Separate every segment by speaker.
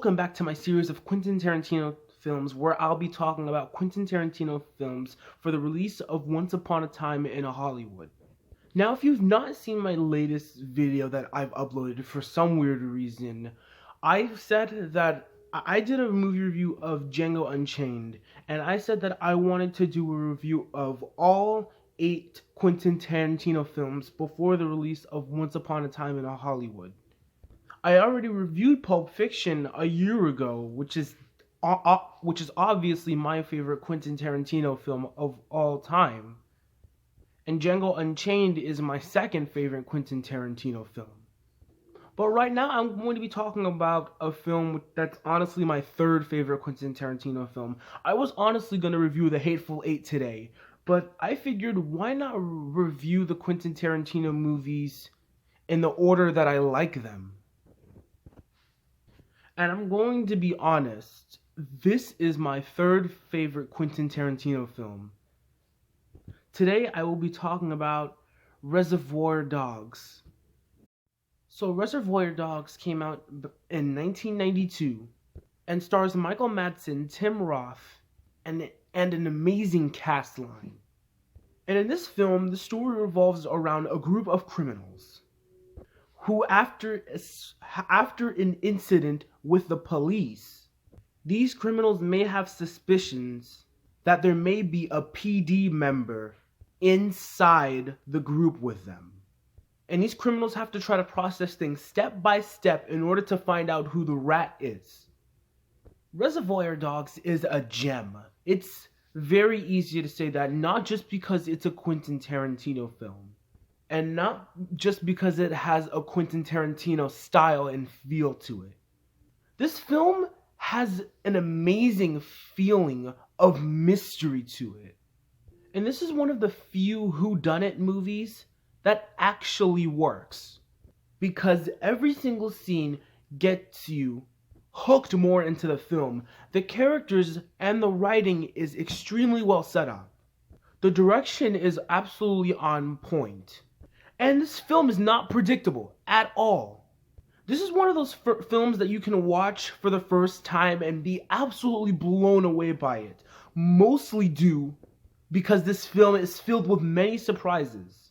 Speaker 1: Welcome back to my series of Quentin Tarantino films where I'll be talking about Quentin Tarantino films for the release of Once Upon a Time in Hollywood. Now, if you've not seen my latest video that I've uploaded for some weird reason, I've said that I did a movie review of Django Unchained, and I said that I wanted to do a review of all 8 Quentin Tarantino films before the release of Once Upon a Time in Hollywood. I already reviewed Pulp Fiction a year ago, which is obviously my favorite Quentin Tarantino film of all time. And Django Unchained is my second favorite Quentin Tarantino film. But right now I'm going to be talking about a film that's honestly my third favorite Quentin Tarantino film. I was honestly going to review The Hateful Eight today, but I figured why not review the Quentin Tarantino movies in the order that I like them. And I'm going to be honest, this is my third favorite Quentin Tarantino film. Today I will be talking about Reservoir Dogs. So Reservoir Dogs came out in 1992 and stars Michael Madsen, Tim Roth, and an amazing cast line. And in this film, the story revolves around a group of criminals who, after an incident with the police, these criminals may have suspicions that there may be a PD member inside the group with them. And these criminals have to try to process things step by step in order to find out who the rat is. Reservoir Dogs is a gem. It's very easy to say that, not just because it's a Quentin Tarantino film, and not just because it has a Quentin Tarantino style and feel to it. This film has an amazing feeling of mystery to it. And this is one of the few whodunit movies that actually works, because every single scene gets you hooked more into the film. The characters and the writing is extremely well set up. The direction is absolutely on point. And this film is not predictable at all. This is one of those films that you can watch for the first time and be absolutely blown away by it. Mostly due because this film is filled with many surprises.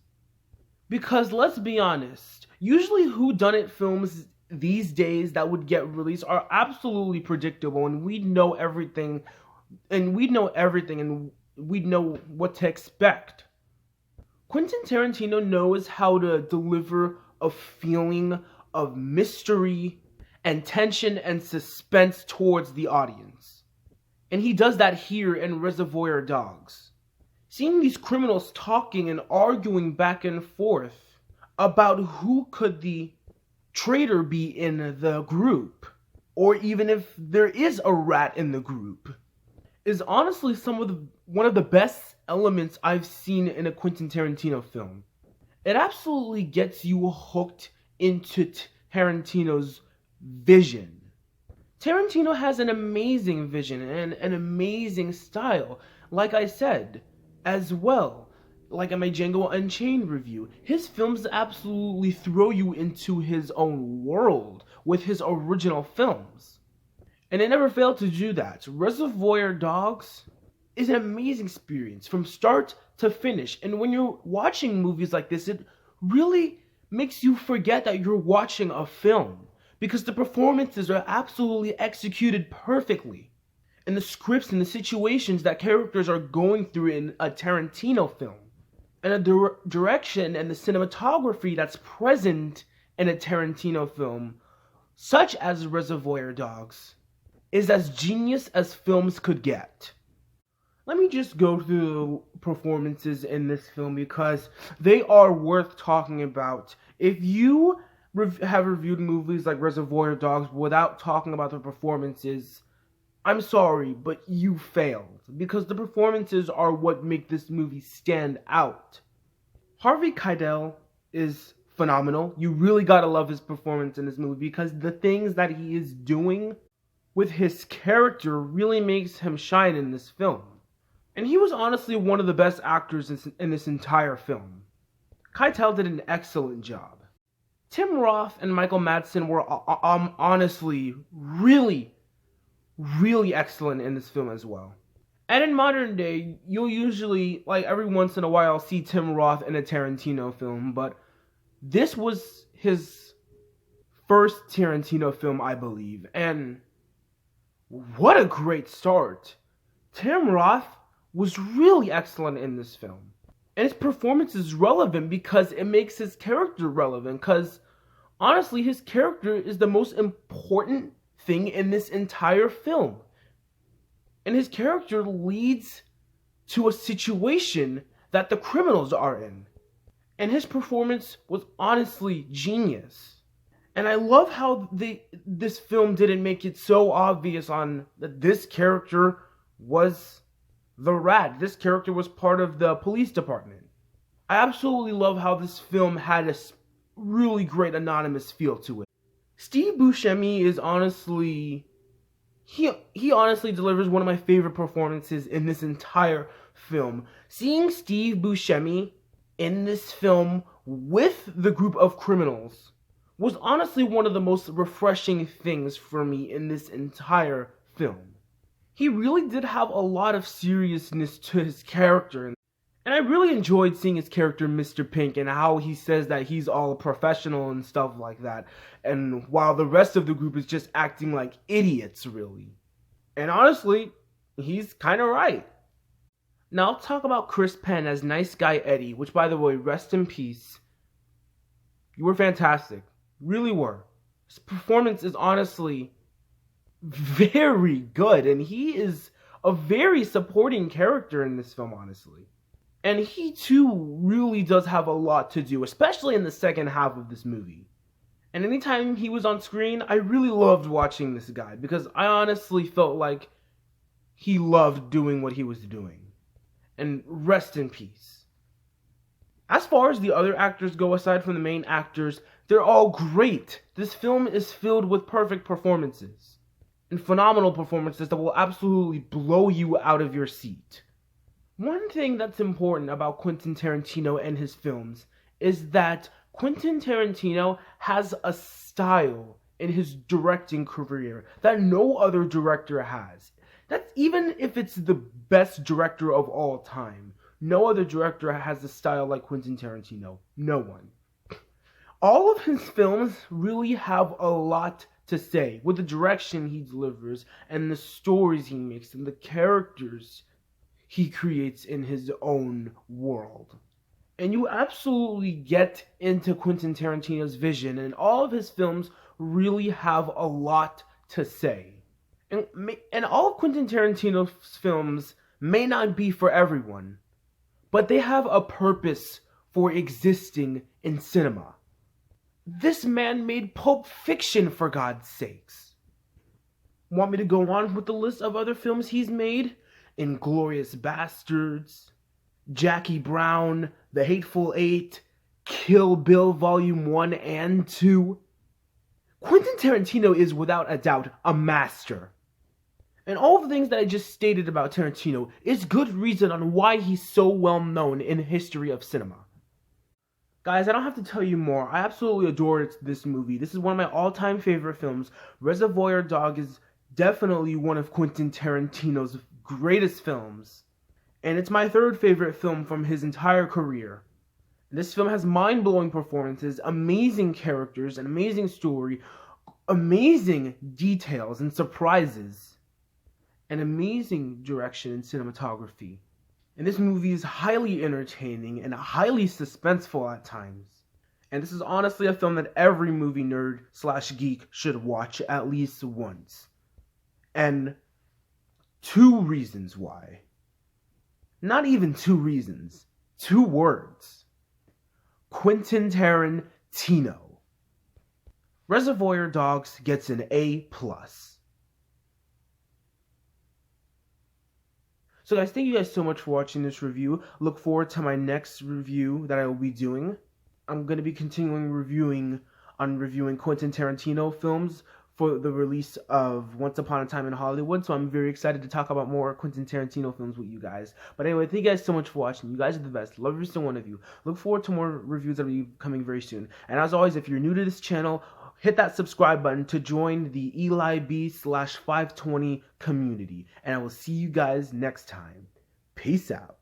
Speaker 1: Because let's be honest, usually whodunit films these days that would get released are absolutely predictable, and we'd know everything and we'd know what to expect. Quentin Tarantino knows how to deliver a feeling of mystery and tension and suspense towards the audience. And he does that here in Reservoir Dogs. Seeing these criminals talking and arguing back and forth about who could the traitor be in the group, or even if there is a rat in the group, is honestly one of the best elements I've seen in a Quentin Tarantino film. It absolutely gets you hooked into Tarantino's vision. Tarantino has an amazing vision and an amazing style, like I said, as well. Like in my Django Unchained review, his films absolutely throw you into his own world with his original films. And it never failed to do that. Reservoir Dogs is an amazing experience from start to finish. And when you're watching movies like this, it really makes you forget that you're watching a film, because the performances are absolutely executed perfectly. And the scripts and the situations that characters are going through in a Tarantino film, and the direction and the cinematography that's present in a Tarantino film, such as Reservoir Dogs, is as genius as films could get. Let me just go through the performances in this film because they are worth talking about. If you have reviewed movies like Reservoir Dogs without talking about the performances, I'm sorry, but you failed, because the performances are what make this movie stand out. Harvey Keitel is phenomenal. You really gotta love his performance in this movie, because the things that he is doing with his character really makes him shine in this film. And he was honestly one of the best actors in this entire film. Keitel did an excellent job. Tim Roth and Michael Madsen were honestly really, really excellent in this film as well. And in modern day, you'll usually, like every once in a while, see Tim Roth in a Tarantino film, but this was his first Tarantino film, I believe, and what a great start. Tim Roth was really excellent in this film. And his performance is relevant because it makes his character relevant, because honestly, his character is the most important thing in this entire film. And his character leads to a situation that the criminals are in. And his performance was honestly genius. And I love how this film didn't make it so obvious on that this character was the Rat. This character was part of the police department. I absolutely love how this film had a really great anonymous feel to it. Steve Buscemi is honestly... He honestly delivers one of my favorite performances in this entire film. Seeing Steve Buscemi in this film with the group of criminals was honestly one of the most refreshing things for me in this entire film. He really did have a lot of seriousness to his character. And I really enjoyed seeing his character, Mr. Pink, and how he says that he's all a professional and stuff like that. And while the rest of the group is just acting like idiots, really. And honestly, he's kind of right. Now I'll talk about Chris Penn as Nice Guy Eddie, which, by the way, rest in peace. You were fantastic. Really were. His performance is honestly very good, and he is a very supporting character in this film, honestly. And he too really does have a lot to do, especially in the second half of this movie. And anytime he was on screen, I really loved watching this guy, because I honestly felt like he loved doing what he was doing. And rest in peace. As far as the other actors go, aside from the main actors, they're all great. This film is filled with perfect performances. And phenomenal performances that will absolutely blow you out of your seat. One thing that's important about Quentin Tarantino and his films is that Quentin Tarantino has a style in his directing career that no other director has. That's even if it's the best director of all time. No other director has a style like Quentin Tarantino. No one. All of his films really have a lot to say with the direction he delivers and the stories he makes and the characters he creates in his own world. And you absolutely get into Quentin Tarantino's vision, and all of his films really have a lot to say. And all of Quentin Tarantino's films may not be for everyone, but they have a purpose for existing in cinema. This man made Pulp Fiction, for God's sakes. Want me to go on with the list of other films he's made? Inglourious Bastards, Jackie Brown, The Hateful Eight, Kill Bill Volume 1 and 2. Quentin Tarantino is without a doubt a master. And all the things that I just stated about Tarantino is good reason on why he's so well known in the history of cinema. Guys, I don't have to tell you more. I absolutely adore this movie. This is one of my all-time favorite films. Reservoir Dogs is definitely one of Quentin Tarantino's greatest films. And it's my third favorite film from his entire career. This film has mind-blowing performances, amazing characters, an amazing story, amazing details and surprises, and amazing direction and cinematography. And this movie is highly entertaining and highly suspenseful at times. And this is honestly a film that every movie nerd / geek should watch at least once. And 2 reasons why. Not even 2 reasons. 2 words. Quentin Tarantino. Reservoir Dogs gets an A+. So guys, thank you guys so much for watching this review. Look forward to my next review that I will be doing. I'm going to be continuing reviewing Quentin Tarantino films for the release of Once Upon a Time in Hollywood, so I'm very excited to talk about more Quentin Tarantino films with you guys. But anyway, thank you guys so much for watching. You guys are the best. Love every single one of you. Look forward to more reviews that will be coming very soon. And as always, if you're new to this channel, hit that subscribe button to join the Eli B/520 community. And I will see you guys next time. Peace out.